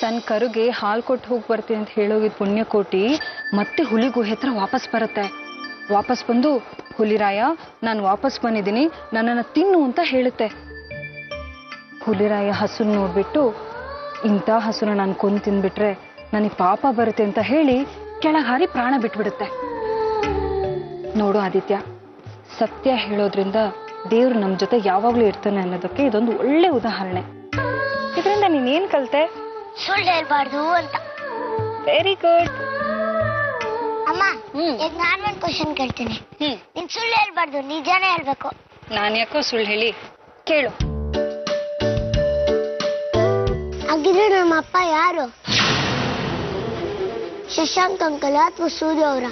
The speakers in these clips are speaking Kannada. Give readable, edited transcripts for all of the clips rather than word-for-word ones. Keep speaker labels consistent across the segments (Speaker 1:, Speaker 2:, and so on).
Speaker 1: ತನ್ನ ಕರುಗೆ ಹಾಲು ಕೊಟ್ಟು ಹೋಗಿ ಬರ್ತೀನಿ ಅಂತ ಹೇಳೋಗಿದ್ ಪುಣ್ಯಕೋಟಿ ಮತ್ತೆ ಹುಲಿ ಗುಹೆ ಹತ್ರ ವಾಪಸ್ ಬರುತ್ತೆ. ವಾಪಸ್ ಬಂದು ಹುಲಿರಾಯ ನಾನು ವಾಪಸ್ ಬಂದಿದ್ದೀನಿ, ನನ್ನನ್ನು ತಿನ್ನು ಅಂತ ಹೇಳುತ್ತೆ. ಹುಲಿರಾಯ ಹಸುನ ನೋಡ್ಬಿಟ್ಟು ಇಂಥ ಹಸುನ ನಾನು ಕೊಂದು ತಿಂದ್ಬಿಟ್ರೆ ನನಗೆ ಪಾಪ ಬರುತ್ತೆ ಅಂತ ಹೇಳಿ ಕೆಳಗೆ ಹಾರಿ ಪ್ರಾಣ ಬಿಟ್ಬಿಡುತ್ತೆ. ನೋಡು ಆದಿತ್ಯ, ಸತ್ಯ ಹೇಳೋದ್ರಿಂದ ದೇವ್ರು ನಮ್ಮ ಜೊತೆ ಯಾವಾಗ್ಲೂ ಇರ್ತಾನೆ ಅನ್ನೋದಕ್ಕೆ ಇದೊಂದು ಒಳ್ಳೆ ಉದಾಹರಣೆ. ಇದರಿಂದ ನೀನೇನ್ ಕಲ್ತೆ?
Speaker 2: ಸುಳ್ಳು ಹೇಳ್ಬಾರ್ದು ಅಂತ.
Speaker 1: Very good.
Speaker 2: ಅಮ್ಮ, ಈಗ ನಾನು ಒಂದು ಕ್ವಶನ್ ಕೇಳ್ತೀನಿ. ನೀನ್ ಸುಳ್ಳು ಹೇಳ್ಬಾರ್ದು, ನಿಜಾನೇ ಹೇಳ್ಬೇಕು.
Speaker 1: ನಾನು ಯಾಕೋ ಸುಳ್ಳು ಹೇಳಿ? ಕೇಳು.
Speaker 2: ಹಾಗಿದ್ರೆ ನಮ್ಮ ಅಪ್ಪ ಯಾರು? ಶಶಾಂಕ್ ಅಂಕಲ್ ಅಥವಾ ಸೂರ್ಯ ಅವರ?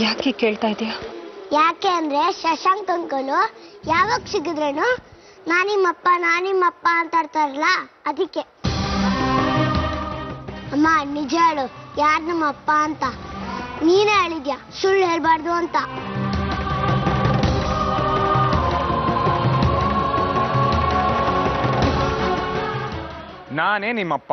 Speaker 1: ಯಾಕೆ ಕೇಳ್ತಾ ಇದೀಯಾ?
Speaker 2: ಯಾಕೆ ಅಂದ್ರೆ ಶಶಾಂಕ್ ಅಂಕಲ್ ಯಾವಾಗ ಸಿಗಿದ್ರೇನು ನಾನಿಮ್ಮಪ್ಪ ಅಂತ ಆಡ್ತಾರಲ್ಲ, ಅದಕ್ಕೆ. ಅಮ್ಮ ನಿಜ ಹೇಳು, ಯಾರು ನಮ್ಮ ಅಪ್ಪ ಅಂತ? ನೀನೇ ಹೇಳಿದ್ಯಾ ಸುಳ್ಳು ಹೇಳ್ಬಾರ್ದು ಅಂತ.
Speaker 3: ನಾನೇ ನಿಮ್ಮಪ್ಪ.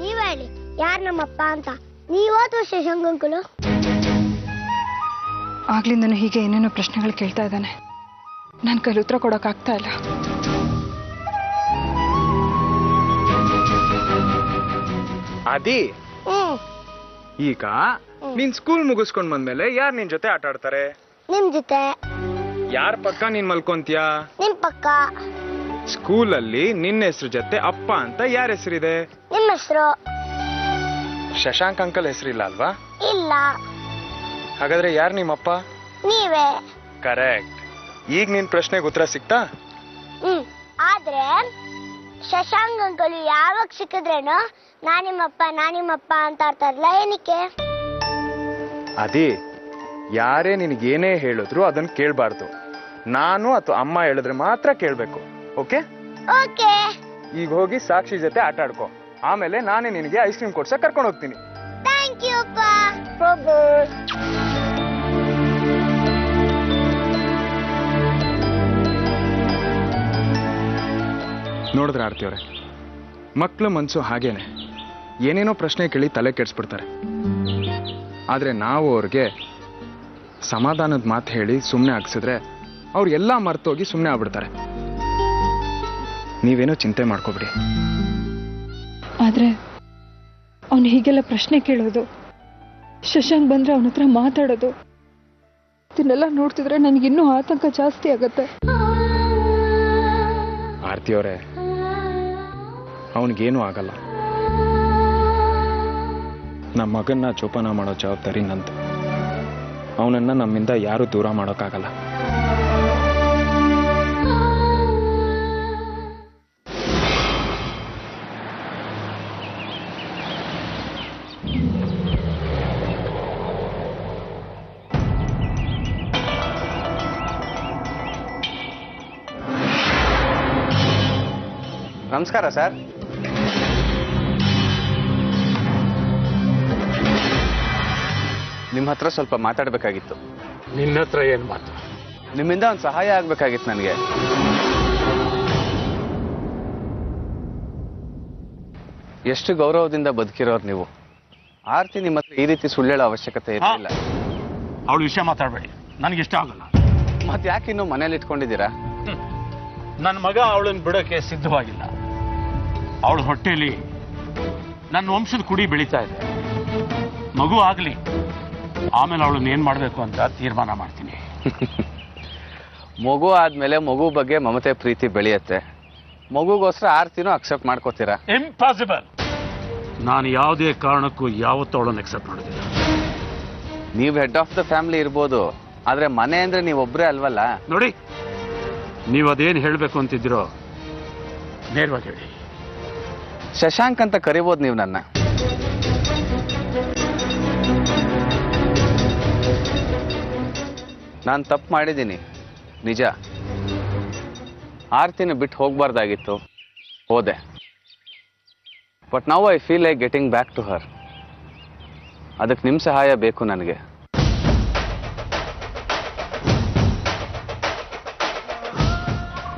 Speaker 2: ನೀವೇ ಹೇಳಿ ಯಾರು ನಮ್ಮಪ್ಪ ಅಂತ, ನೀವ ಅಥವಾ ಶಶಾಂಕ್ ಅಂಕಲು?
Speaker 1: ಆಗ್ಲಿಂದನು ಹೀಗೆ ಏನೇನೋ ಪ್ರಶ್ನೆಗಳು ಕೇಳ್ತಾ ಇದ್ದಾನೆ. ನನ್ನ ಕೈಲಿ ಉತ್ತರ ಕೊಡೋಕ್ಕಾಗ್ತಾ ಇಲ್ಲ.
Speaker 3: ಅದಿ, ಈಗ ನೀನ್ ಸ್ಕೂಲ್ ಮುಗಿಸ್ಕೊಂಡ್ ಬಂದ್ಮೇಲೆ ಯಾರ್ ನಿನ್ ಜೊತೆ ಆಟ ಆಡ್ತಾರೆ?
Speaker 2: ನಿಮ್ ಜೊತೆ.
Speaker 3: ಯಾರ ಪಕ್ಕ ನೀನ್ ಮಲ್ಕೊಂತೀಯ?
Speaker 2: ನಿಮ್ ಪಕ್ಕ.
Speaker 3: ಸ್ಕೂಲಲ್ಲಿ ನಿನ್ನ ಹೆಸರು ಜೊತೆ ಅಪ್ಪ ಅಂತ ಯಾರ ಹೆಸರಿದೆ?
Speaker 2: ನಿಮ್ಮ ಹೆಸರು.
Speaker 3: ಶಶಾಂಕ್ ಅಂಕಲ್ ಹೆಸರಿಲ್ಲ ಅಲ್ವಾ?
Speaker 2: ಇಲ್ಲ.
Speaker 3: ಹಾಗಾದ್ರೆ ಯಾರು ನಿಮ್ಮಪ್ಪ?
Speaker 2: ನೀವೇ.
Speaker 3: ಕರೆಕ್ಟ್. ಈಗ ನಿನ್ ಪ್ರಶ್ನೆಗೆ ಉತ್ತರ ಸಿಕ್ತಾ?
Speaker 2: ಆದ್ರೆ ಶಶಾಂಕ್ ಅಂಕಲ್ ಯಾವಾಗ ಸಿಕ್ಕಿದ್ರೇನು ನಾನಿಮ್ಮಪ್ಪ ಅಂತ ಆಡ್ತಾರಲ್ಲ, ಏನಕ್ಕೆ?
Speaker 3: ಅದೇ, ಯಾರೇ ನಿನಗೇನೇ ಹೇಳಿದ್ರು ಅದನ್ನ ಕೇಳಬಾರ್ದು. ನಾನು ಅಥವಾ ಅಮ್ಮ ಹೇಳಿದ್ರೆ ಮಾತ್ರ ಕೇಳಬೇಕು. ಓಕೆ?
Speaker 2: ಓಕೆ.
Speaker 3: ಈಗ ಹೋಗಿ ಸಾಕ್ಷಿ ಜೊತೆ ಆಟ ಆಡ್ಕೋ. ಆಮೇಲೆ ನಾನೇ ನಿನಗೆ ಐಸ್ ಕ್ರೀಮ್ ಕೊಡ್ಸಕ್ ಕರ್ಕೊಂಡು ಹೋಗ್ತೀನಿ.
Speaker 2: ಥ್ಯಾಂಕ್ ಯು ಅಪ್ಪ.
Speaker 3: ನೋಡಿದ್ರೆ ಆಡ್ತೀವ್ರೆ, ಮಕ್ಳ ಮನ್ಸು ಹಾಗೇನೆ, ಏನೇನೋ ಪ್ರಶ್ನೆ ಕೇಳಿ ತಲೆ ಕೆಡಿಸ್ಬಿಡ್ತಾರೆ. ಆದ್ರೆ ನಾವು ಅವ್ರಿಗೆ ಸಮಾಧಾನದ ಮಾತು ಹೇಳಿ ಸುಮ್ಮನೆ ಆಗ್ಸಿದ್ರೆ ಅವ್ರು ಎಲ್ಲ ಮರ್ತೋಗಿ ಸುಮ್ಮನೆ ಆಗ್ಬಿಡ್ತಾರೆ. ನೀವೇನೋ ಚಿಂತೆ ಮಾಡ್ಕೋಬಿಡಿ.
Speaker 1: ಆದ್ರೆ ಅವನು ಹೀಗೆಲ್ಲ ಪ್ರಶ್ನೆ ಕೇಳೋದು, ಶಶಾಂಕ್ ಬಂದ್ರೆ ಅವನ ಹತ್ರ ಮಾತಾಡೋದು, ಇದನ್ನೆಲ್ಲ ನೋಡ್ತಿದ್ರೆ ನನಗಿನ್ನೂ ಆತಂಕ ಜಾಸ್ತಿ ಆಗತ್ತೆ.
Speaker 3: ಆರ್ತಿಯವರೇ, ಅವನಿಗೇನು ಆಗಲ್ಲ. ನಮ್ಮ ಮಗನ್ನ ಜೋಪಾನ ಮಾಡೋ ಜವಾಬ್ದಾರಿ ನಂದು. ಅವನನ್ನ ನಮ್ಮಿಂದ ಯಾರು ದೂರ ಮಾಡೋಕ್ಕಾಗಲ್ಲ.
Speaker 4: ನಮಸ್ಕಾರ ಸರ್. ನಿಮ್ಮ ಹತ್ರ ಸ್ವಲ್ಪ ಮಾತಾಡಬೇಕಾಗಿತ್ತು.
Speaker 5: ನಿನ್ನ ಹತ್ರ ಏನು ಮಾತು?
Speaker 4: ನಿಮ್ಮಿಂದ ಒಂದು ಸಹಾಯ ಆಗ್ಬೇಕಾಗಿತ್ತು ನನಗೆ. ಎಷ್ಟು ಗೌರವದಿಂದ ಬದುಕಿರೋರು ನೀವು. ಆರ್ತಿ ನಿಮ್ಮ ಹತ್ರ ಈ ರೀತಿ ಸುಳ್ಳೇಳೋ ಅವಶ್ಯಕತೆ ಇರಲಿಲ್ಲ.
Speaker 5: ಅವಳ ವಿಷಯ ಮಾತಾಡಬೇಡಿ, ನನಗೆ ಇಷ್ಟ ಆಗಲ್ಲ.
Speaker 4: ಮತ್ತೆ ಯಾಕೆ ಇನ್ನೂ ಮನೇಲಿ ಇಟ್ಕೊಂಡಿದ್ದೀರಾ?
Speaker 5: ನನ್ನ ಮಗ ಅವಳನ್ನು ಬಿಡೋಕೆ ಸಿದ್ಧವಾಗಿಲ್ಲ. ಅವಳ ಹೊಟ್ಟೆಯಲ್ಲಿ ನನ್ನ ವಂಶದ ಕುಡಿ ಬೆಳೀತಾ ಇದೆ. ಮಗು ಆಗಲಿ, ಆಮೇಲೆ ಅವಳನ್ನ ಏನ್ ಮಾಡಬೇಕು ಅಂತ ತೀರ್ಮಾನ ಮಾಡ್ತೀನಿ.
Speaker 4: ಮಗು ಆದ್ಮೇಲೆ ಮಗು ಬಗ್ಗೆ ಮಮತೆ ಪ್ರೀತಿ ಬೆಳೆಯುತ್ತೆ. ಮಗುಗೋಸ್ಕರ ಆರ್ತಿನೂ ಅಕ್ಸೆಪ್ಟ್ ಮಾಡ್ಕೋತೀರಾ?
Speaker 5: ಇಂಪಾಸಿಬಲ್. ನಾನು ಯಾವುದೇ ಕಾರಣಕ್ಕೂ ಯಾವತ್ತೂ ಅವಳನ್ನು ಅಕ್ಸೆಪ್ಟ್ ಮಾಡೋದಿಲ್ಲ.
Speaker 4: ನೀವು ಹೆಡ್ ಆಫ್ ದ ಫ್ಯಾಮಿಲಿ ಇರ್ಬೋದು, ಆದ್ರೆ ಮನೆ ಅಂದ್ರೆ ನೀವೊಬ್ಬರೇ ಅಲ್ವಲ್ಲ.
Speaker 5: ನೋಡಿ, ನೀವು ಅದೇನು ಹೇಳಬೇಕು ಅಂತಿದ್ದೀರೋ ನೇರವಾಗಿ ಹೇಳಿ.
Speaker 4: ಶಶಾಂಕ್ ಅಂತ ಕರಿಬೋದು ನೀವು ನನ್ನ. ನಾನು ತಪ್ಪು ಮಾಡಿದ್ದೀನಿ ನಿಜ. ಆರ್ತಿನ ಬಿಟ್ಟು ಹೋಗ್ಬಾರ್ದಾಗಿತ್ತು, ಹೋದೆ. But now I feel like getting back to her. ಅದಕ್ಕೆ ನಿಮ್ಮ ಸಹಾಯ ಬೇಕು ನನಗೆ.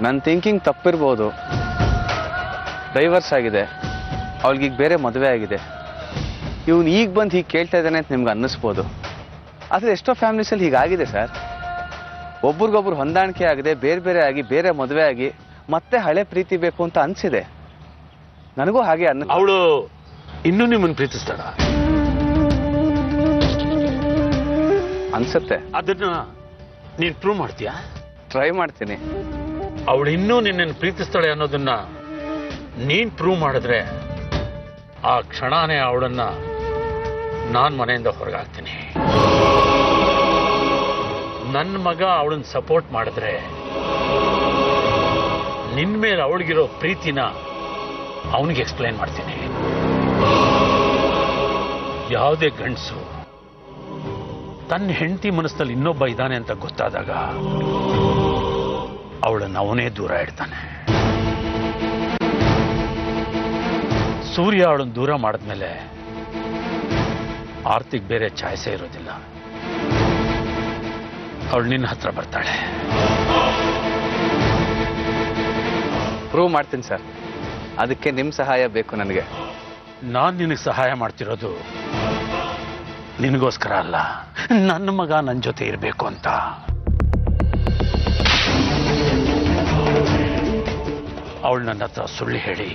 Speaker 4: ನನ್ನ ಥಿಂಕಿಂಗ್ ತಪ್ಪಿರ್ಬೋದು. ಡೈವರ್ಸ್ ಆಗಿದೆ, ಅವಳಿಗೀಗ ಬೇರೆ ಮದುವೆ ಆಗಿದೆ. ಇವನು ಈಗ ಬಂದು ಹೀಗೆ ಕೇಳ್ತಾ ಇದ್ದಾನೆ ಅಂತ ನಿಮ್ಗೆ ಅನ್ನಿಸ್ಬೋದು. ಆದರೆ ಎಷ್ಟೋ ಫ್ಯಾಮಿಲೀಸಲ್ಲಿ ಹೀಗಾಗಿದೆ ಸರ್. ಒಬ್ರಿಗೊಬ್ರು ಹೊಂದಾಣಿಕೆ ಆಗದೆ ಬೇರೆ ಬೇರೆ ಆಗಿ ಬೇರೆ ಮದುವೆ ಆಗಿ ಮತ್ತೆ ಹಳೆ ಪ್ರೀತಿ ಬೇಕು ಅಂತ ಅನ್ಸಿದೆ. ನನಗೂ ಹಾಗೆ
Speaker 5: ಅವಳು ಇನ್ನೂ ನಿಮ್ಮನ್ನು ಪ್ರೀತಿಸ್ತಾಳ
Speaker 4: ಅನ್ಸುತ್ತೆ.
Speaker 5: ಅದನ್ನ ನೀನ್ ಪ್ರೂವ್ ಮಾಡ್ತೀಯಾ?
Speaker 4: ಟ್ರೈ ಮಾಡ್ತೀನಿ.
Speaker 5: ಅವಳು ಇನ್ನೂ ನಿನ್ನನ್ನು ಪ್ರೀತಿಸ್ತಾಳೆ ಅನ್ನೋದನ್ನ ನೀನ್ ಪ್ರೂವ್ ಮಾಡಿದ್ರೆ ಆ ಕ್ಷಣನೇ ಅವಳನ್ನ ನಾನ್ ಮನೆಯಿಂದ ಹೊರಗಾಗ್ತೀನಿ. ನನ್ನ ಮಗ ಅವಳನ್ನ ಸಪೋರ್ಟ್ ಮಾಡಿದ್ರೆ ನಿನ್ ಮೇಲೆ ಅವಳಿಗಿರೋ ಪ್ರೀತಿನ ಅವನಿಗೆ ಎಕ್ಸ್ಪ್ಲೈನ್ ಮಾಡ್ತೀನಿ. ಯಾವುದೇ ಗಂಡಸು ತನ್ನ ಹೆಂಡತಿ ಮನಸ್ಸಲ್ಲಿ ಇನ್ನೊಬ್ಬ ಇದ್ದಾನೆ ಅಂತ ಗೊತ್ತಾದಾಗ ಅವಳನ್ನು ಅವನೇ ದೂರ ಇಡ್ತಾನೆ. ಸೂರ್ಯ ಅವಳನ್ನು ದೂರ ಮಾಡಿದ್ಮೇಲೆ ಆರ್ತಿಗೆ ಬೇರೆ ಚಾಯ್ಸೇ ಇರೋದಿಲ್ಲ. ಅವಳು ನಿನ್ನ ಹತ್ರ ಬರ್ತಾಳೆ.
Speaker 4: ಪ್ರೂವ್ ಮಾಡ್ತೀನಿ ಸರ್. ಅದಕ್ಕೆ ನಿಮ್ಮ ಸಹಾಯ ಬೇಕು ನನಗೆ.
Speaker 5: ನಾನು ನಿನಗೆ ಸಹಾಯ ಮಾಡ್ತಿರೋದು ನಿನಗೋಸ್ಕರ ಅಲ್ಲ, ನನ್ನ ಮಗ ನನ್ನ ಜೊತೆ ಇರಬೇಕು ಅಂತ. ಅವಳು ನನ್ನ ಹತ್ರ ಸುಳ್ಳು ಹೇಳಿ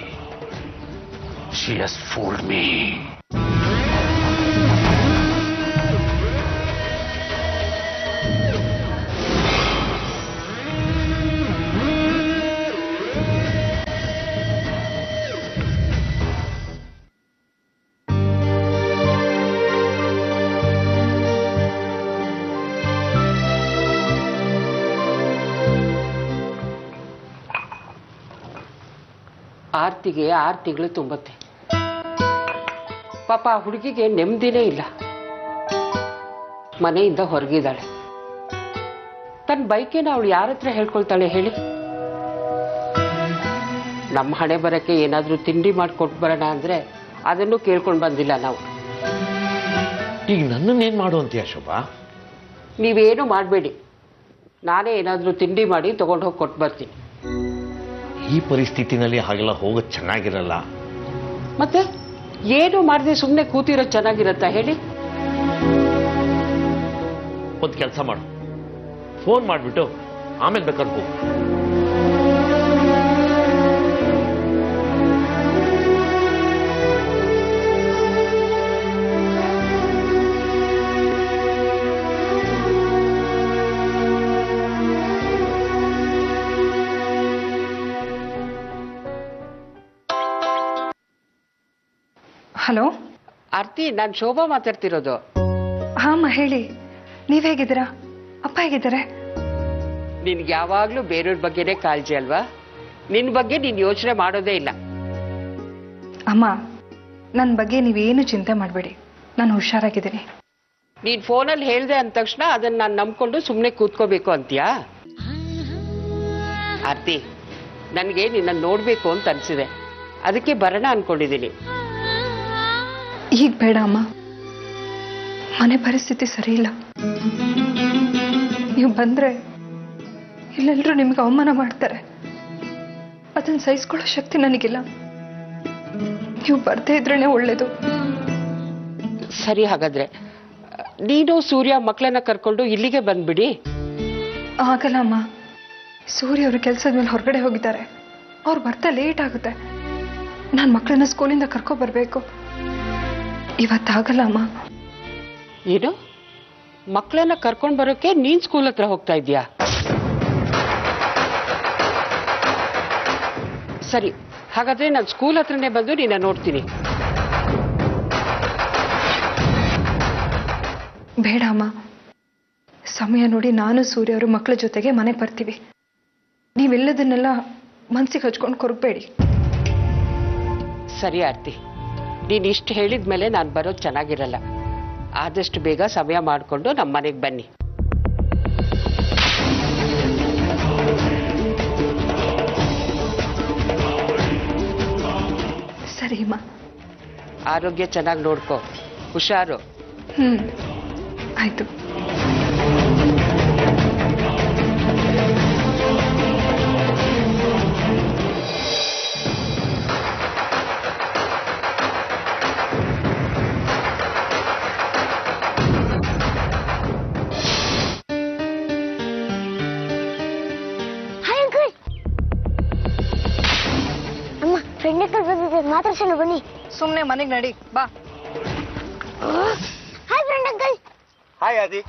Speaker 5: she has fooled me.
Speaker 6: ಆರ್ತಿಗೆ 6 ತಿಂಗಳು ತುಂಬತ್ತೆ. ಪಾಪ ಆ ಹುಡುಗಿಗೆ ನೆಮ್ಮದಿನೇ ಇಲ್ಲ. ಮನೆಯಿಂದ ಹೊರಗಿದ್ದಾಳೆ. ತನ್ನ ಬೈಕೇನ ಅವಳು ಯಾರ ಹತ್ರ ಹೇಳ್ಕೊಳ್ತಾಳೆ ಹೇಳಿ? ನಮ್ಮ ಹಣೆ ಬರಕ್ಕೆ ಏನಾದ್ರೂ ತಿಂಡಿ ಮಾಡಿಕೊಟ್ಟು ಬರೋಣ ಅಂದ್ರೆ ಅದನ್ನು ಕೇಳ್ಕೊಂಡು ಬಂದಿಲ್ಲ ನಾವು.
Speaker 7: ಈಗ ನನ್ನನ್ನೇನು ಮಾಡು ಅಂತೀಯ ಶೋಭಾ?
Speaker 6: ನೀವೇನು ಮಾಡಬೇಡಿ, ನಾನೇ ಏನಾದ್ರೂ ತಿಂಡಿ ಮಾಡಿ ತಗೊಂಡು ಹೋಗಿ ಕೊಟ್ಟು ಬರ್ತೀನಿ.
Speaker 7: ಈ ಪರಿಸ್ಥಿತಿನಲ್ಲಿ ಹಾಗೆಲ್ಲ ಹೋಗೋದು ಚೆನ್ನಾಗಿರಲ್ಲ.
Speaker 6: ಮತ್ತೆ ಏನು ಮಾಡದೆ ಸುಮ್ಮನೆ ಕೂತಿರೋದು ಚೆನ್ನಾಗಿರತ್ತಾ ಹೇಳಿ?
Speaker 7: ಒಂದು ಕೆಲಸ ಮಾಡು, ಫೋನ್ ಮಾಡಿಬಿಟ್ಟು ಆಮೇಲೆ ಬೇಕಾದ್ರೆ ಹೋಗು.
Speaker 1: ಹಲೋ
Speaker 6: ಆರ್ತಿ, ನಾನು ಶೋಭಾ ಮಾತಾಡ್ತಿರೋದು.
Speaker 1: ಹಾಮ್ಮ ಹೇಳಿ, ನೀವ್ ಹೇಗಿದ್ದೀರಾ? ಅಪ್ಪ ಹೇಗಿದ್ದಾರೆ?
Speaker 6: ನಿನ್ಗೆ ಯಾವಾಗ್ಲೂ ಬೇರೆಯವ್ರ ಬಗ್ಗೆನೇ ಕಾಳಜಿ ಅಲ್ವಾ? ನಿನ್ ಬಗ್ಗೆ ನೀನ್ ಯೋಚನೆ ಮಾಡೋದೇ ಇಲ್ಲ.
Speaker 1: ಅಮ್ಮ, ನನ್ನ ಬಗ್ಗೆ ನೀವೇನು ಚಿಂತೆ ಮಾಡಬೇಡಿ, ನಾನು ಹುಷಾರಾಗಿದ್ದೀನಿ.
Speaker 6: ನೀನ್ ಫೋನಲ್ಲಿ ಹೇಳ್ದೆ ಅಂದ ತಕ್ಷಣ ಅದನ್ನ ನಾನು ನಂಬ್ಕೊಂಡು ಸುಮ್ಮನೆ ಕೂತ್ಕೋಬೇಕು ಅಂತೀಯಾ? ಆರ್ತಿ, ನನಗೆ ನಿನ್ನ ನೋಡ್ಬೇಕು ಅಂತ ಅನ್ಸಿದೆ, ಅದಕ್ಕೆ ಬರೋಣ ಅನ್ಕೊಂಡಿದ್ದೀನಿ.
Speaker 1: ಈಗ ಬೇಡ ಅಮ್ಮ, ಮನೆ ಪರಿಸ್ಥಿತಿ ಸರಿ ಇಲ್ಲ. ನೀವು ಬಂದ್ರೆ ಇಲ್ಲೆಲ್ಲರೂ ನಿಮ್ಗೆ ಅವಮಾನ ಮಾಡ್ತಾರೆ. ಅದನ್ನ ಸಹಿಸ್ಕೊಳ್ಳೋ ಶಕ್ತಿ ನನಗಿಲ್ಲ. ನೀವು ಬರ್ದೇ ಇದ್ರೇನೆ ಒಳ್ಳೇದು.
Speaker 6: ಸರಿ, ಹಾಗಾದ್ರೆ ನೀನು ಸೂರ್ಯ ಮಕ್ಕಳನ್ನ ಕರ್ಕೊಂಡು ಇಲ್ಲಿಗೆ ಬಂದ್ಬಿಡಿ.
Speaker 1: ಆಗಲ್ಲ ಅಮ್ಮ, ಸೂರ್ಯ ಅವರು ಕೆಲಸದ ಮೇಲೆ ಹೊರಗಡೆ ಹೋಗಿದ್ದಾರೆ. ಅವ್ರು ಬರ್ತಾ ಲೇಟ್ ಆಗುತ್ತೆ. ನಾನು ಮಕ್ಕಳನ್ನ ಸ್ಕೂಲಿಂದ ಕರ್ಕೊ ಬರ್ಬೇಕು. ಇವತ್ತಾಗಲ್ಲ ಅಮ್ಮ.
Speaker 6: ಏನು, ಮಕ್ಕಳನ್ನ ಕರ್ಕೊಂಡು ಬರೋಕೆ ನೀನ್ ಸ್ಕೂಲ್ ಹತ್ರ ಹೋಗ್ತಾ ಇದ್ಯಾ? ಸರಿ, ಹಾಗಾದ್ರೆ ನಾನು ಸ್ಕೂಲ್ ಹತ್ರನೇ ಬಂದು ನಿನ್ನ ನೋಡ್ತೀನಿ.
Speaker 1: ಬೇಡ ಅಮ್ಮ, ಸಮಯ ನೋಡಿ ನಾನು ಸೂರ್ಯ ಅವರು ಮಕ್ಕಳ ಜೊತೆಗೆ ಮನೆಗೆ ಬರ್ತೀವಿ. ನೀವೆಲ್ಲದನ್ನೆಲ್ಲ ಮನ್ಸಿಗೆ ಹಚ್ಕೊಂಡು ಕೊರಗಬೇಡಿ.
Speaker 6: ಸರಿ ಆರ್ತಿ, ನೀನು ಇಷ್ಟು ಹೇಳಿದ್ಮೇಲೆ ನಾನು ಬರೋದು ಚೆನ್ನಾಗಿರಲ್ಲ. ಆದಷ್ಟು ಬೇಗ ಸಮಯ ಮಾಡಿಕೊಂಡು ನಮ್ಮ ಮನೆಗೆ ಬನ್ನಿ.
Speaker 1: ಸರಿ ಅಮ್ಮ.
Speaker 6: ಆರೋಗ್ಯ ಚೆನ್ನಾಗಿ ನೋಡ್ಕೋ, ಹುಷಾರು.
Speaker 1: ಆಯ್ತು.
Speaker 2: Hi uncle. ಅಮ್ಮ ಫ್ರೆಂಡ್ ಅಂಕಲ್ ಬಂದಿದೆ, ಮಾತಾಡ್ಸೋಣ ಬನ್ನಿ.
Speaker 1: ಸುಮ್ಮನೆ ಮನೆಗೆ ನಡಿ ಬಾ.
Speaker 2: Hi friend uncle.
Speaker 4: ಹಾಯ್ ಆದಿ,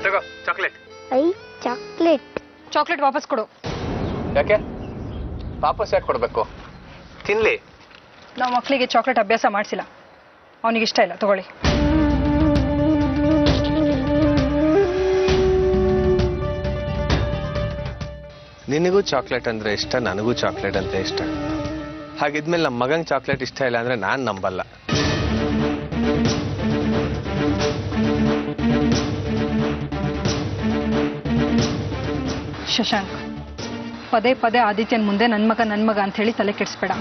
Speaker 4: ತಗೋ ಚಾಕ್ಲೇಟ್.
Speaker 2: I chocolate.
Speaker 1: ಚಾಕ್ಲೇಟ್ ವಾಪಸ್ ಕೊಡು.
Speaker 4: ಯಾಕೆ ವಾಪಸ್ ಯಾಕೆ ಕೊಡಬೇಕು? ತಿನ್ಲಿ.
Speaker 1: ನಾವು ಮಕ್ಕಳಿಗೆ ಚಾಕ್ಲೇಟ್ ಅಭ್ಯಾಸ ಮಾಡಿಸಿಲ್ಲ, ಅವನಿಗೆ ಇಷ್ಟ ಇಲ್ಲ, ತಗೊಳ್ಳಿ.
Speaker 4: ನಿನಗೂ ಚಾಕ್ಲೇಟ್ ಅಂದ್ರೆ ಇಷ್ಟ, ನನಗೂ ಚಾಕ್ಲೇಟ್ ಅಂತ ಇಷ್ಟ. ಹಾಗಿದ್ಮೇಲೆ ನಮ್ಮ ಮಗಂಗೆ ಚಾಕ್ಲೇಟ್ ಇಷ್ಟ ಇಲ್ಲ ಅಂದ್ರೆ ನಾನು ನಂಬಲ್ಲ.
Speaker 1: ಶಶಾಂಕ್, ಪದೇ ಪದೇ ಆದಿತ್ಯನ ಮುಂದೆ ನನ್ನ ಮಗ ಅಂತ ಹೇಳಿ ತಲೆ ಕೆಡಿಸ್ಬೇಡ.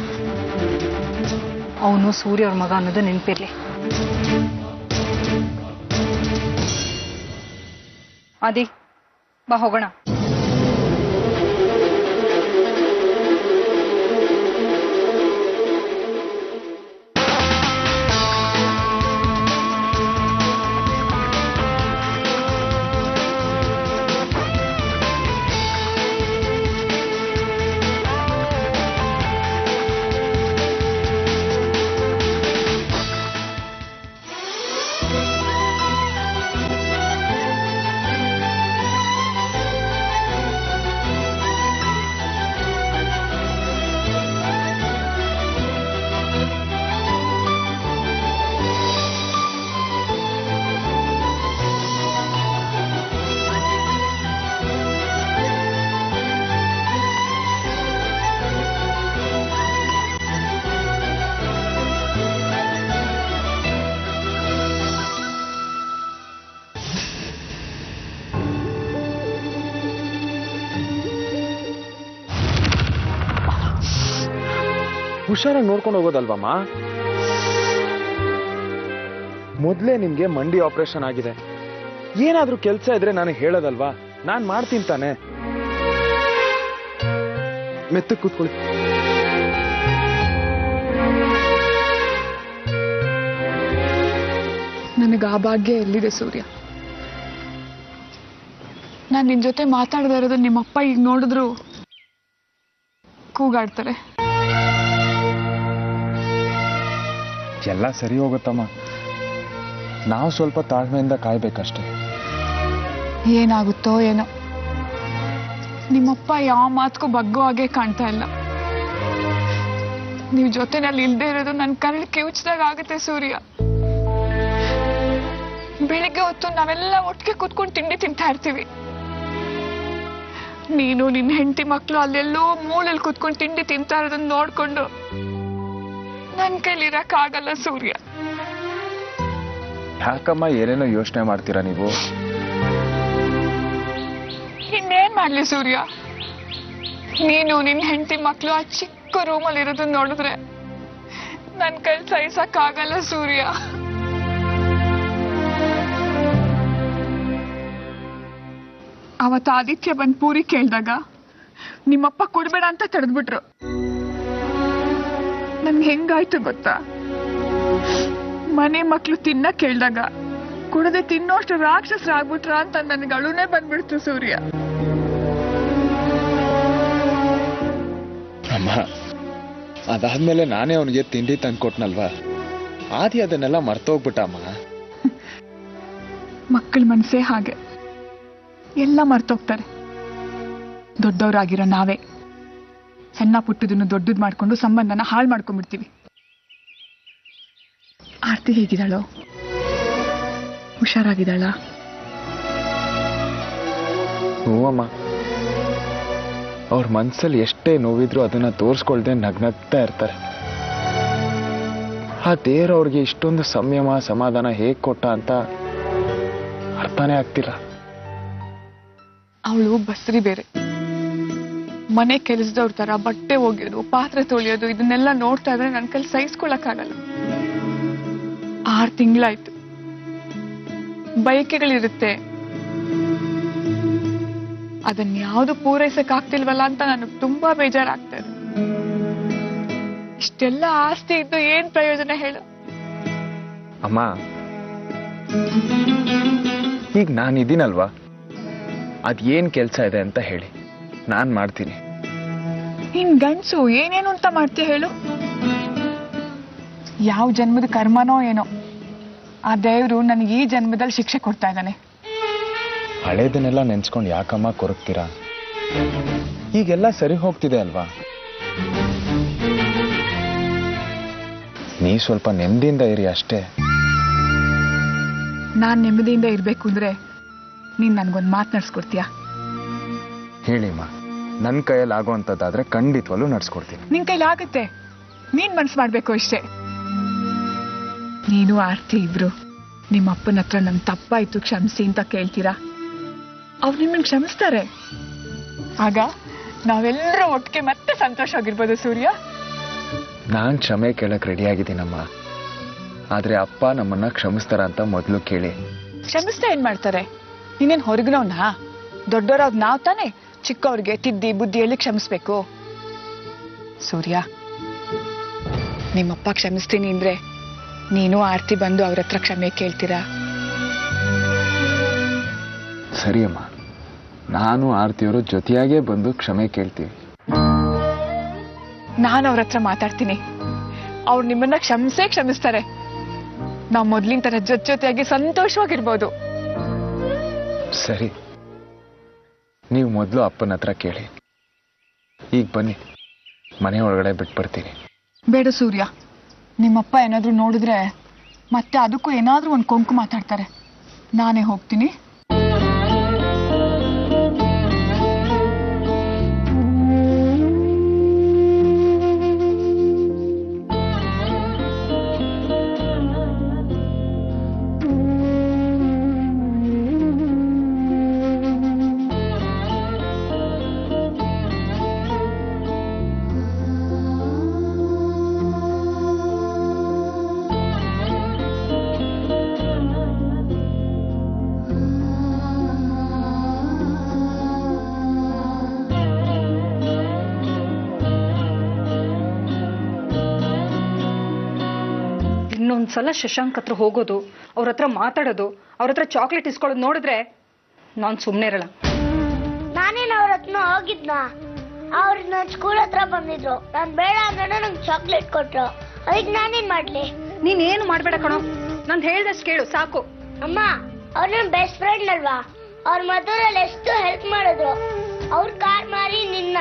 Speaker 1: ಅವನು ಸೂರ್ಯ ಅವ್ರ ಮಗ ಅನ್ನೋದು ನೆನಪಿರ್ಲಿ. ಆದಿ ಬಾ ಹೋಗೋಣ.
Speaker 3: ಹುಷಾರಾಗಿ ನೋಡ್ಕೊಂಡು ಹೋಗೋದಲ್ವಮ್ಮ? ಮೊದಲೇ ನಿಮ್ಗೆ ಮಂಡಿ ಆಪರೇಷನ್ ಆಗಿದೆ. ಏನಾದ್ರೂ ಕೆಲಸ ಇದ್ರೆ ನನಗೆ ಹೇಳೋದಲ್ವಾ? ನಾನ್ ಮಾಡ್ತೀನಿ ತಾನೆ. ಮೆತ್ತಗೆ ಕೂತ್ಕೊಳ್ಳಿ.
Speaker 8: ನನಗೆ ಆ ಭಾಗ್ಯ ಎಲ್ಲಿದೆ ಸೂರ್ಯ? ನಾನು ನಿನ್ ಜೊತೆ ಮಾತಾಡದೇ ಇರೋದು ನಿಮ್ಮಪ್ಪ ಈಗ ನೋಡಿದ್ರು ಕೂಗಾಡ್ತಾರೆ.
Speaker 3: ಎಲ್ಲ ಸರಿ ಹೋಗುತ್ತಮ್ಮ, ನಾವು ಸ್ವಲ್ಪ ತಾಳ್ಮೆಯಿಂದ ಕಾಯ್ಬೇಕಷ್ಟೆ.
Speaker 8: ಏನಾಗುತ್ತೋ ಏನೋ, ನಿಮ್ಮಪ್ಪ ಯಾವ ಮಾತಕ್ಕೂ ಬಗ್ಗೋ ಹಾಗೆ ಕಾಣ್ತಾ ಇಲ್ಲ. ನೀವು ಜೊತೆನಲ್ಲಿ ಇಲ್ದೇ ಇರೋದು ನನ್ನ ಕರಳು ಕಿವುಚ್ದಾಗ ಆಗುತ್ತೆ ಸೂರ್ಯ. ಬೆಳಿಗ್ಗೆ ಹೊತ್ತು ನಾವೆಲ್ಲ ಒಟ್ಟಿಗೆ ಕೂತ್ಕೊಂಡು ತಿಂಡಿ ತಿಂತಾ ಇರ್ತೀವಿ. ನೀನು ನಿನ್ನ ಹೆಂಡತಿ ಮಕ್ಕಳು ಅಲ್ಲೆಲ್ಲೋ ಮೂಲೆಯಲ್ಲಿ ಕೂತ್ಕೊಂಡು ತಿಂಡಿ ತಿಂತಾ ಇರೋದನ್ನ ನೋಡ್ಕೊಂಡು ನನ್ನ ಕೈಲಿ ಇರಕ್ಕಾಗಲ್ಲ ಸೂರ್ಯ.
Speaker 3: ಯಾಕಮ್ಮ ಏನೇನೋ ಯೋಚನೆ ಮಾಡ್ತೀರಾ ನೀವು?
Speaker 8: ಇನ್ನೇನ್ ಮಾಡ್ಲಿ ಸೂರ್ಯ, ನೀನು ನಿನ್ನ ಹೆಂಡತಿ ಮಕ್ಕಳು ಆ ಚಿಕ್ಕ ರೂಮಲ್ಲಿ ಇರೋದನ್ನ ನೋಡಿದ್ರೆ ನನ್ನ ಕೈಲಿ ಸಹಿಸಕ್ಕಾಗಲ್ಲ ಸೂರ್ಯ. ಅವತ್ತು ಆದಿತ್ಯ ಬಂದ್ ಪೂರಿ ಕೇಳ್ದಾಗ ನಿಮ್ಮಪ್ಪ ಕೊಡ್ಬೇಡ ಅಂತ ತಡೆದ್ಬಿಟ್ರು. ನನ್ಗೆ ಹೆಂಗಾಯ್ತು ಗೊತ್ತಾ? ಮನೆ ಮಕ್ಳು ತಿನ್ನ ಕೇಳ್ದಾಗ ಕುಡದೆ ತಿನ್ನೋಷ್ಟು ರಾಕ್ಷಸರಾಗ್ಬಿಟ್ರ ಅಂತ ನನಗೆ ಅಳುನೇ ಬಂದ್ಬಿಡ್ತು ಸೂರ್ಯ.
Speaker 3: ಅಮ್ಮ, ಅದಾದ್ಮೇಲೆ ನಾನೇ ಅವನಿಗೆ ತಿಂಡಿ ತಂದ್ಕೊಟ್ನಲ್ವಾ? ಆದಿ ಅದನ್ನೆಲ್ಲ ಮರ್ತೋಗ್ಬಿಟ್ಟಮ್ಮ.
Speaker 8: ಮಕ್ಕಳ ಮನಸ್ಸೇ ಹಾಗೆ, ಎಲ್ಲ ಮರ್ತೋಗ್ತಾರೆ. ದೊಡ್ಡವರಾಗಿರೋ ನಾವೇ ಸಣ್ಣ ಪುಟ್ಟದನ್ನು ದೊಡ್ಡದು ಮಾಡ್ಕೊಂಡು ಸಂಬಂಧನ ಹಾಳು ಮಾಡ್ಕೊಂಡ್ಬಿಡ್ತೀವಿ. ಆರ್ತಿ ಹೇಗಿದ್ದಾಳೋ? ಹುಷಾರಾಗಿದ್ದಾಳ?
Speaker 3: ಹೂವಮ್ಮ, ಅವ್ರ ಮನ್ಸಲ್ಲಿ ಎಷ್ಟೇ ನೋವಿದ್ರು ಅದನ್ನ ತೋರಿಸ್ಕೊಳ್ದೆ ನಗ್ನಗ್ತಾ ಇರ್ತಾರೆ. ಆ ದೇವ್ರು ಅವ್ರಿಗೆ ಇಷ್ಟೊಂದು ಸಂಯಮ ಸಮಾಧಾನ ಹೇಗ್ ಕೊಟ್ಟ ಅಂತ ಅರ್ಥನೇ ಆಗ್ತಿಲ್ಲ.
Speaker 8: ಅವಳು ಬಸ್ರಿ ಬೇರೆ, ಮನೆ ಕೆಲಸದವ್ರ ತರ ಬಟ್ಟೆ ಒಗೆಯೋದು, ಪಾತ್ರೆ ತೊಳೆಯೋದು ಇದನ್ನೆಲ್ಲ ನೋಡ್ತಾ ಇದ್ರೆ ನನ್ನ ಕೈಲಿ ಸಹಿಸ್ಕೊಳಕ್ಕಾಗಲ್ಲ. 6 ತಿಂಗಳಾಯ್ತು. ಬಯಕೆಗಳಿರುತ್ತೆ, ಅದನ್ನ ಯಾವುದು ಪೂರೈಸಕ್ ಆಗ್ತಿಲ್ವಲ್ಲ ಅಂತ ನನಗೆ ತುಂಬಾ ಬೇಜಾರಾಗ್ತಾ ಇದೆ. ಇಷ್ಟೆಲ್ಲ ಆಸ್ತಿ ಇದ್ದು ಏನ್ ಪ್ರಯೋಜನ ಹೇಳು?
Speaker 3: ಅಮ್ಮ, ಈಗ ನಾನಿದ್ದೀನಲ್ವಾ, ಅದೇನ್ ಕೆಲಸ ಇದೆ ಅಂತ ಹೇಳಿ, ನಾನ್ ಮಾಡ್ತೀನಿ.
Speaker 8: ನೀನ್ ಗಂಡ್ಸು ಏನೇನು ಅಂತ ಮಾಡ್ತೀಯ ಹೇಳು? ಯಾವ ಜನ್ಮದ ಕರ್ಮನೋ ಏನೋ ಆ ದೇವ್ರು ನನಗೆ ಈ ಜನ್ಮದಲ್ಲಿ ಶಿಕ್ಷೆ ಕೊಡ್ತಾ ಇದ್ದಾನೆ.
Speaker 3: ಹಳೇದನ್ನೆಲ್ಲ ನೆನ್ಸ್ಕೊಂಡು ಯಾಕಮ್ಮ ಕೊರಗ್ತೀರಾ? ಈಗೆಲ್ಲ ಸರಿ ಹೋಗ್ತಿದೆ ಅಲ್ವಾ? ನೀ ಸ್ವಲ್ಪ ನೆಮ್ಮದಿಯಿಂದ ಇರಿ ಅಷ್ಟೇ.
Speaker 8: ನಾನ್ ನೆಮ್ಮದಿಯಿಂದ ಇರ್ಬೇಕು ಅಂದ್ರೆ ನೀನ್ ನನ್ಗೊಂದು ಮಾತನಾಡ್ಸ್ಕೊಡ್ತೀಯಾ?
Speaker 3: ಹೇಳಿಮ್ಮ, ನನ್ನ ಕೈಯಲ್ಲಿ ಆಗೋವಂಥದ್ದಾದ್ರೆ ಖಂಡಿತವಲ್ಲೂ ನಡ್ಸ್ಕೊಡ್ತೀನಿ.
Speaker 8: ನಿನ್ ಕೈಲಾಗುತ್ತೆ, ನೀನ್ ಮನ್ಸು ಮಾಡ್ಬೇಕು ಅಷ್ಟೇ. ನೀನು ಆರ್ತಿ ಇಬ್ರು ನಿಮ್ಮ ಅಪ್ಪನ ಹತ್ರ ನನ್ ತಪ್ಪಾಯ್ತು ಕ್ಷಮಿಸಿ ಅಂತ ಕೇಳ್ತೀರಾ? ಅವ್ರು ನಿಮ್ಮನ್ನ ಕ್ಷಮಿಸ್ತಾರೆ. ಆಗ ನಾವೆಲ್ಲರೂ ಒಟ್ಟಿಗೆ ಮತ್ತೆ ಸಂತೋಷವಾಗಿರ್ಬೋದು ಸೂರ್ಯ.
Speaker 3: ನಾನ್ ಕ್ಷಮೆ ಕೇಳಕ್ ರೆಡಿ ಆಗಿದ್ದೀನಮ್ಮ. ಆದ್ರೆ ಅಪ್ಪ ನಮ್ಮನ್ನ ಕ್ಷಮಿಸ್ತಾರ ಅಂತ ಮೊದಲು ಕೇಳಿ.
Speaker 8: ಕ್ಷಮಿಸ್ತಾ ಏನ್ ಮಾಡ್ತಾರೆ? ನೀನೇನ್ ಹೊರಗಿನವ್ನಾ? ದೊಡ್ಡವರಾಗ್ ನಾವ್ ತಾನೆ ಚಿಕ್ಕವ್ರಿಗೆ ತಿದ್ದಿ ಬುದ್ಧಿಯಲ್ಲಿ ಕ್ಷಮಿಸ್ಬೇಕು. ಸೂರ್ಯ, ನಿಮ್ಮಪ್ಪ ಕ್ಷಮಿಸ್ತೀನಿ ಅಂದ್ರೆ ನೀನು ಆರ್ತಿ ಬಂದು ಅವ್ರ ಹತ್ರ ಕ್ಷಮೆ ಕೇಳ್ತೀರಾ?
Speaker 3: ಸರಿ ಅಮ್ಮ, ನಾನು ಆರ್ತಿಯವರು ಜೊತೆಯಾಗೇ ಬಂದು ಕ್ಷಮೆ ಕೇಳ್ತೀವಿ.
Speaker 8: ನಾನು ಅವ್ರ ಹತ್ರ ಮಾತಾಡ್ತೀನಿ, ಅವ್ರು ನಿಮ್ಮನ್ನ ಕ್ಷಮಿಸ್ತಾರೆ. ನಾವ್ ಮೊದ್ಲಿನ ತರ ಜೊತೆಯಾಗಿ ಸಂತೋಷವಾಗಿರ್ಬೋದು.
Speaker 3: ಸರಿ, ನೀವು ಮೊದಲು ಅಪ್ಪನ ಹತ್ರ ಕೇಳಿ. ಈಗ ಬನ್ನಿ, ಮನೆ ಒಳಗಡೆ ಬಿಟ್ಬರ್ತೀನಿ.
Speaker 8: ಬೇಡ ಸೂರ್ಯ, ನಿಮ್ಮಪ್ಪ ಏನಾದ್ರೂ ನೋಡಿದ್ರೆ ಮತ್ತೆ ಅದಕ್ಕೂ ಏನಾದ್ರೂ ಒಂದು ಕೊಂಕು ಮಾತಾಡ್ತಾರೆ. ನಾನೇ ಹೋಗ್ತೀನಿ.
Speaker 1: ಇನ್ನೊಂದ್ಸಲ ಶಶಾಂಕ್ ಹತ್ರ ಹೋಗೋದು, ಅವ್ರ ಹತ್ರ ಮಾತಾಡೋದು, ಅವ್ರ ಹತ್ರ ಚಾಕ್ಲೇಟ್ ಇಸ್ಕೊಳ್ಳೋದು ನೋಡಿದ್ರೆ ನಾನ್ ಸುಮ್ನೆ ಇರಲ್ಲ.
Speaker 2: ನಾನೇನು ಅವ್ರ ಹತ್ರ ಹೋಗಿದ್ನಾ? ಅವ್ರು ನನ್ನ ಸ್ಕೂಲ್ ಹತ್ರ ಬಂದಿದ್ರು. ನಾನ್ ಬೇಡ ಅಂದ್ರೆ ನಂಗೆ ಚಾಕ್ಲೇಟ್ ಕೊಟ್ರು. ಅದಕ್ಕೆ ನಾನೇನ್ ಮಾಡ್ಲಿ?
Speaker 1: ನೀನ್ ಏನು ಮಾಡ್ಬೇಡ ಕಣೋ, ನಾನ್ ಹೇಳ್ದಷ್ಟು ಕೇಳು ಸಾಕು.
Speaker 2: ಅಮ್ಮ, ಅವ್ರ ನನ್ ಬೆಸ್ಟ್ ಫ್ರೆಂಡ್ ಅಲ್ವಾ? ಅವ್ರ ಮದುವೆಯಲ್ಲಿ ಎಷ್ಟು ಹೆಲ್ಪ್ ಮಾಡಿದ್ರು. ಅವ್ರ ಕಾರ್ ಮಾರಿ ನಿನ್ನ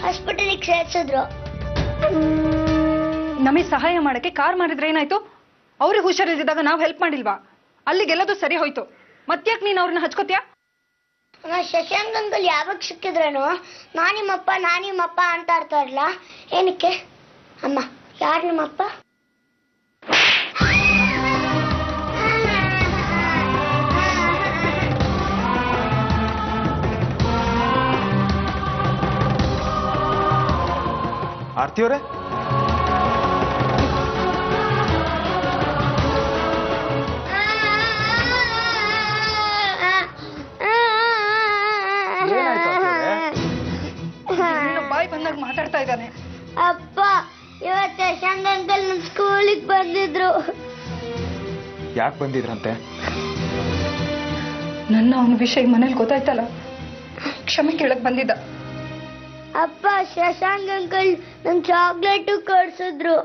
Speaker 2: ಹಾಸ್ಪಿಟಲಿಗೆ ಸೇರ್ಸಿದ್ರು.
Speaker 1: ನಮಗೆ ಸಹಾಯ ಮಾಡಕ್ಕೆ ಕಾರ್ ಮಾರಿದ್ರೆ ಏನಾಯ್ತು? ಅವ್ರಿಗೆ ಹುಷಾರಿದ್ದಾಗ ನಾವ್ ಹೆಲ್ಪ್ ಮಾಡಿಲ್ವಾ? ಅಲ್ಲಿಗೆಲ್ಲದು ಸರಿ ಹೋಯ್ತು. ಮತ್ತ್ಯಾಕ್ ನೀನ್ ಅವ್ರನ್ನ ಹಚ್ಕೋತ್ಯಾ?
Speaker 2: ಶಶಾಂಕ್ ಅಂಕಲ್ ಯಾವಾಗ ಸಿಕ್ಕಿದ್ರೇನು ನಾನಿಮ್ಮಪ್ಪ ಅಂತ ಆಡ್ತಾರಲ್ಲ, ಏನಕ್ಕೆ? ಅಮ್ಮ, ಯಾರು ನಿಮ್ಮಪ್ಪ?
Speaker 3: ಆರ್ತಿಯವರೇ,
Speaker 1: ಬಾಯ್ ಬಂದಾಗ ಮಾತಾಡ್ತಾ ಇದ್ದಾನೆ.
Speaker 2: ಅಪ್ಪ, ಇವತ್ತು ಶಶಾಂಕ್ ಅಂಕಲ್ ನಮ್ ಸ್ಕೂಲಿಗೆ ಬಂದಿದ್ರು.
Speaker 3: ಯಾಕೆ ಬಂದಿದ್ರಂತೆ?
Speaker 1: ನನ್ನ ಅವನ ವಿಷಯ ಮನೇಲಿ ಗೊತ್ತಾಯ್ತಲ್ಲ, ಕ್ಷಮೆ ಕೇಳಕ್ ಬಂದಿದ್ದ.
Speaker 2: ಅಪ್ಪ, ಶಶಾಂಕ್ ಅಂಕಲ್ ನಮ್ ಚಾಕ್ಲೇಟು ಕೊಡ್ಸಿದ್ರು.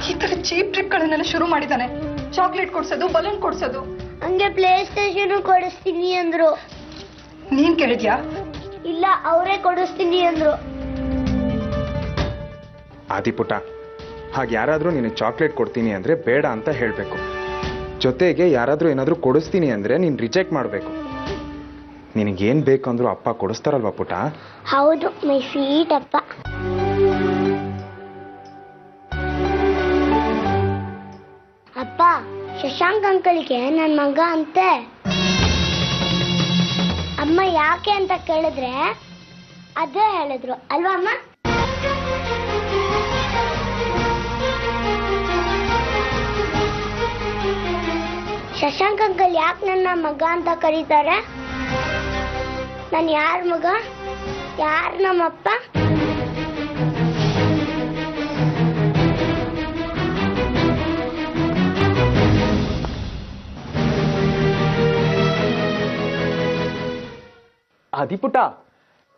Speaker 1: ಈ ತರ ಚೀಪ್ ಟ್ರಿಕ್ಗಳನ್ನೆಲ್ಲ ಶುರು ಮಾಡಿದಾನೆ. ಚಾಕ್ಲೇಟ್ ಕೊಡ್ಸೋದು, ಬಲೂನ್ ಕೊಡ್ಸೋದು,
Speaker 2: ಹಂಗೆ ಪ್ಲೇ ಸ್ಟೇಷನ್ ಕೊಡಿಸ್ತೀನಿ ಅಂದ್ರು.
Speaker 1: ನೀನ್ ಕೇಳಿದ್ಯಾ?
Speaker 2: ಇಲ್ಲ, ಅವರೇ ಕೊಡಿಸ್ತೀನಿ ಅಂದ್ರು.
Speaker 3: ಆದಿಪುಟ, ಹಾಗೆ ಯಾರಾದ್ರೂ ನಿನಗೆ ಚಾಕ್ಲೇಟ್ ಕೊಡ್ತೀನಿ ಅಂದ್ರೆ ಬೇಡ ಅಂತ ಹೇಳ್ಬೇಕು. ಜೊತೆಗೆ ಯಾರಾದ್ರೂ ಏನಾದ್ರೂ ಕೊಡಿಸ್ತೀನಿ ಅಂದ್ರೆ ನೀನ್ ರಿಜೆಕ್ಟ್ ಮಾಡ್ಬೇಕು. ನಿನಗೇನ್ ಬೇಕಂದ್ರೂ ಅಪ್ಪ ಕೊಡಿಸ್ತಾರಲ್ವಾ ಪುಟ?
Speaker 2: ಹೌದು, ಮೈ ಸ್ವೀಟ್ ಅಪ್ಪ. ಅಪ್ಪ, ಶಶಾಂಕ್ ಅಂಕಲ್ಗೆ ನನ್ ಮಗ ಅಂತೆ. ಅಮ್ಮ ಯಾಕೆ ಅಂತ ಕೇಳಿದ್ರೆ ಅದೇ ಹೇಳಿದ್ರು ಅಲ್ವಾ ಅಮ್ಮ? ಶಶಾಂಕ್ ಅಂಕಲ್ ಯಾಕೆ ನನ್ನ ಮಗ ಅಂತ ಕರೀತಾರೆ? ನಾನು ಯಾರ ಮಗ? ಯಾರು ನಮ್ಮಪ್ಪ?
Speaker 3: ಆದಿಪುಟ,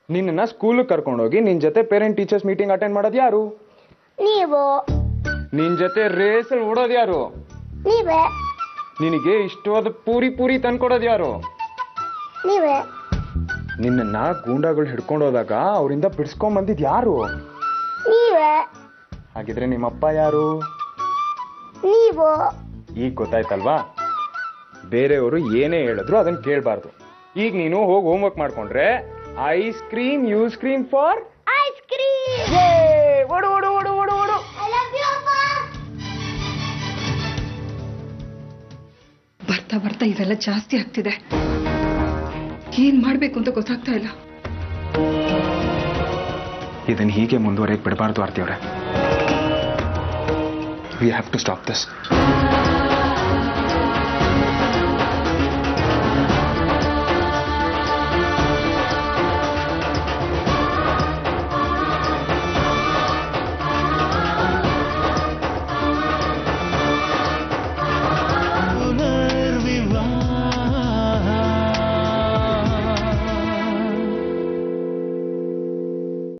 Speaker 3: ನಿನ್ನ ಸ್ಕೂಲ್ ಕರ್ಕೊಂಡೋಗಿ ನಿನ್ ಜೊತೆ ಪೇರೆಂಟ್ ಟೀಚರ್ಸ್ ಮೀಟಿಂಗ್ ಅಟೆಂಡ್ ಮಾಡೋದು ಯಾರು?
Speaker 2: ನೀವು.
Speaker 3: ನಿನ್ ಜೊತೆ ರೇಸಲ್ಲಿ ಓಡೋದು ಯಾರು?
Speaker 2: ನೀವೇ.
Speaker 3: ನಿನಗೆ ಇಷ್ಟವಾದ ಪೂರಿ ತಂದ್ಕೊಡೋದು ಯಾರು?
Speaker 2: ನೀವೇ.
Speaker 3: ನಿನ್ನ ಗೂಂಡಾಗಳು ಹಿಡ್ಕೊಂಡೋದಾಗ ಅವರಿಂದ ಬಿಡಿಸ್ಕೊಂಡ್ ಬಂದಿದ್ ಯಾರು?
Speaker 2: ನೀವೇ.
Speaker 3: ಹಾಗಿದ್ರೆ ನಿಮ್ಮಪ್ಪ ಯಾರು?
Speaker 2: ನೀವು.
Speaker 3: ಈಗ ಗೊತ್ತಾಯ್ತಲ್ವಾ? ಬೇರೆಯವರು ಏನೇ ಹೇಳಿದ್ರು ಅದನ್ನ ಕೇಳಬಾರ್ದು. ಈಗ ನೀನು ಹೋಗಿ ಹೋಮ್ವರ್ಕ್ ಮಾಡ್ಕೊಂಡ್ರೆ ice cream use cream for
Speaker 2: ice cream.
Speaker 3: ಓಡು ಓಡು ಓಡು ಓಡು ಓಡು.
Speaker 2: ಐ ಲವ್ ಯು ಅಮ್ಮ.
Speaker 1: ಬರ್ತಾ ಬರ್ತಾ ಇದೆಲ್ಲ ಜಾಸ್ತಿ ಆಗ್ತಿದೆ. ಏನ್ ಮಾಡ್ಬೇಕು ಅಂತ ಗೊತ್ತಾಗ್ತಾ ಇಲ್ಲ.
Speaker 3: ಇದನ್ನ ಹೀಗೆ ಮುಂದುವರೆಯಕ್ಕೆ ಬಿಡಬಾರ್ದು ಆರ್ತಿ ಅವರೇ. We have to stop this.